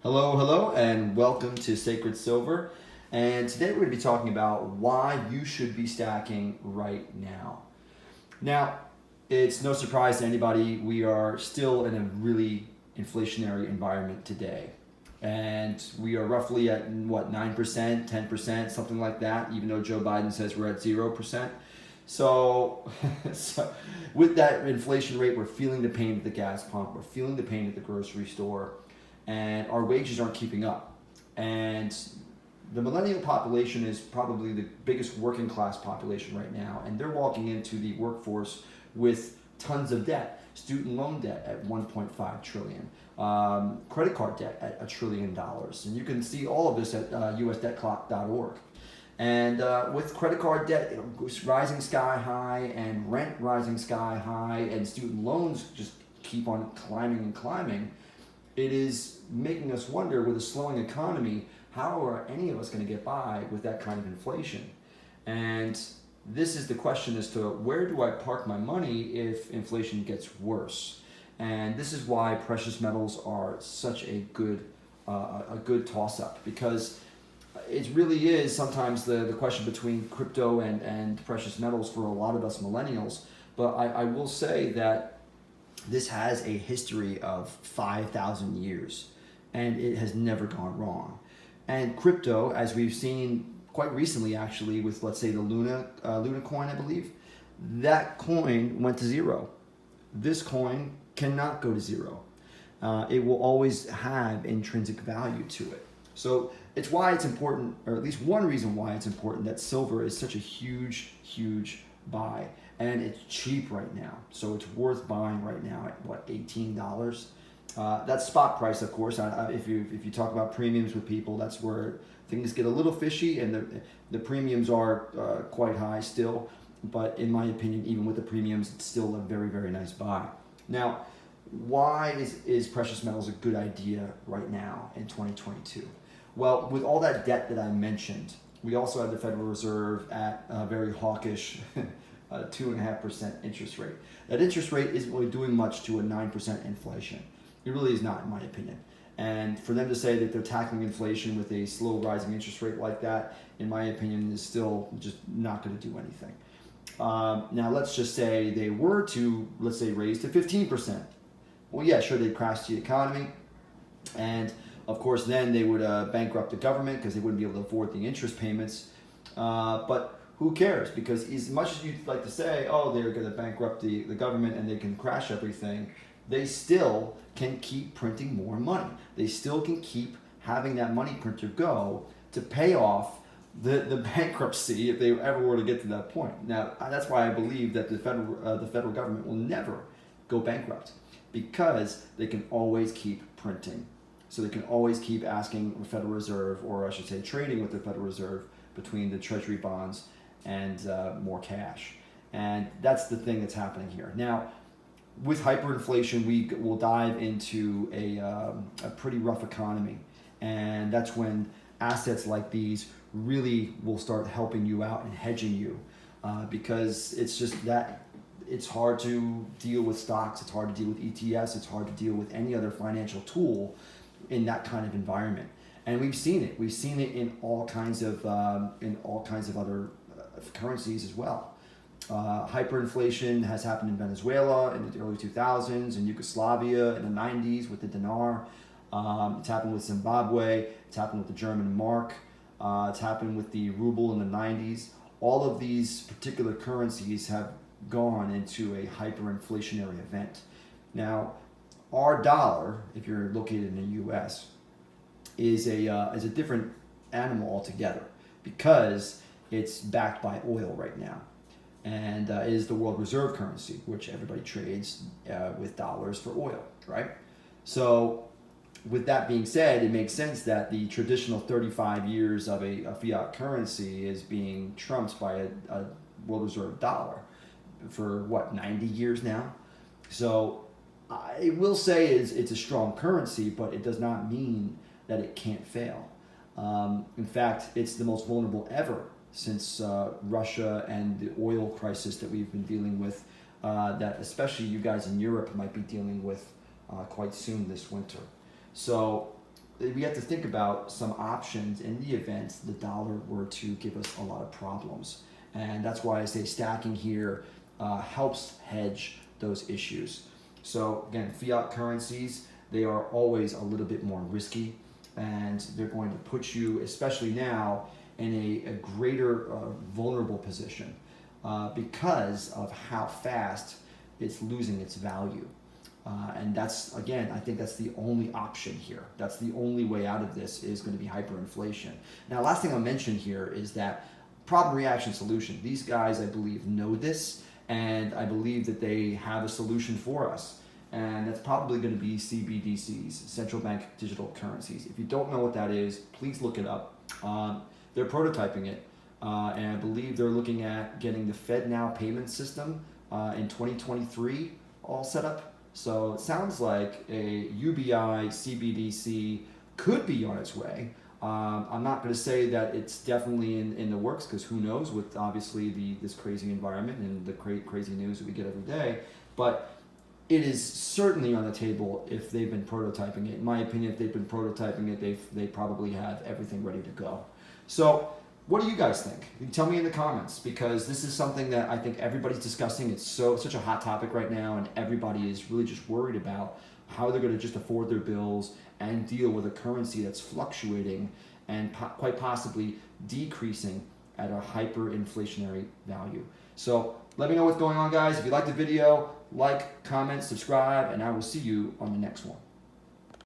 Hello, and welcome to Sacred Silver. And today we're going to be talking about why you should be stacking right now. Now, it's no surprise to anybody, we are still in a really inflationary environment today. And we are roughly at what, 9%, 10%, something like that, even though Joe Biden says we're at 0%. So, so with that inflation rate, we're feeling the pain at the gas pump, we're feeling the pain at the grocery store, and our wages aren't keeping up. And the millennial population is probably the biggest working class population right now, and they're walking into the workforce with tons of debt. Student loan debt at 1.5 trillion, credit card debt at $1 trillion, and you can see all of this at usdebtclock.org. And with credit card debt rising sky high, and rent rising sky high, and student loans just keep on climbing and climbing, it is making us wonder, with a slowing economy, how are any of us going to get by with that kind of inflation? And this is the question as to where do I park my money if inflation gets worse? And this is why precious metals are such a good toss-up, because it really is sometimes the question between crypto and precious metals for a lot of us millennials. But I will say that this has a history of 5,000 years, and it has never gone wrong. And crypto, as we've seen quite recently actually with, let's say, the Luna coin, I believe, that coin went to zero. This coin cannot go to zero. It will always have intrinsic value to it. So it's why it's important, or at least one reason why it's important, that silver is such a huge buy. And it's cheap right now, so it's worth buying right now at what, $18? That's spot price, of course. If you talk about premiums with people, that's where things get a little fishy, and the premiums are quite high still. But in my opinion, even with the premiums, it's still a very nice buy. Now, why is precious metals a good idea right now in 2022? Well, with all that debt that I mentioned, we also have the Federal Reserve at a very hawkish 2.5% interest rate. That interest rate isn't really doing much to a 9% inflation. It really is not, in my opinion. And for them to say that they're tackling inflation with a slow rising interest rate like that, in my opinion, is still just not going to do anything. Now, let's just say they were to, let's say, raise to 15%. Well, yeah, sure, they'd crash the economy. And of course, then they would bankrupt the government because they wouldn't be able to afford the interest payments. But who cares? Because as much as you'd like to say, oh, they're going to bankrupt the government and they can crash everything, they still can keep printing more money. They still can keep having that money printer go to pay off the bankruptcy if they ever were to get to that point. Now, that's why I believe that the federal government will never go bankrupt, because they can always keep printing. So they can always keep asking the Federal Reserve, or I should say trading with the Federal Reserve, between the Treasury bonds and more cash. And that's the thing that's happening here. Now, with hyperinflation, we will dive into a pretty rough economy. And that's when assets like these really will start helping you out and hedging you, because it's just that it's hard to deal with stocks, it's hard to deal with ETFs, it's hard to deal with any other financial tool in that kind of environment. And we've seen it. We've seen it in all kinds of other currencies as well. Hyperinflation has happened in Venezuela in the early 2000s, in Yugoslavia in the 90s with the dinar. It's happened with Zimbabwe. It's happened with the German mark. It's happened with the ruble in the 90s. All of these particular currencies have gone into a hyperinflationary event. Now, our dollar, if you're located in the U.S., is a different animal altogether, because it's backed by oil right now, and it is the world reserve currency, which everybody trades with dollars for oil, right? So with that being said, it makes sense that the traditional 35 years of a fiat currency is being trumped by a world reserve dollar for what, 90 years now. So I will say it's a strong currency, but it does not mean that it can't fail. In fact, it's the most vulnerable ever since Russia and the oil crisis that we've been dealing with, that especially you guys in Europe might be dealing with quite soon this winter. So we have to think about some options in the event the dollar were to give us a lot of problems. And that's why I say stacking here helps hedge those issues. So again, fiat currencies, they are always a little bit more risky, and they're going to put you, especially now, in a greater vulnerable position because of how fast it's losing its value. And that's, again, I think that's the only option here. That's the only way out of this is going to be hyperinflation. Now, last thing I'll mention here is that problem, reaction, solution. These guys, I believe, know this, and I believe that they have a solution for us. And that's probably going to be CBDCs, central bank digital currencies. If you don't know what that is, please look it up. They're prototyping it, and I believe they're looking at getting the FedNow payment system in 2023 all set up. So it sounds like a UBI CBDC could be on its way. I'm not going to say that it's definitely in the works, because who knows with obviously this crazy environment and the crazy news that we get every day. But it is certainly on the table if they've been prototyping it. In my opinion, if they've been prototyping it, they probably have everything ready to go. So what do you guys think? You can tell me in the comments, because this is something that I think everybody's discussing. It's such a hot topic right now, and everybody is really just worried about how they're going to just afford their bills and deal with a currency that's fluctuating and quite possibly decreasing at a hyperinflationary value. So let me know what's going on, guys. If you liked the video, like, comment, subscribe, and I will see you on the next one.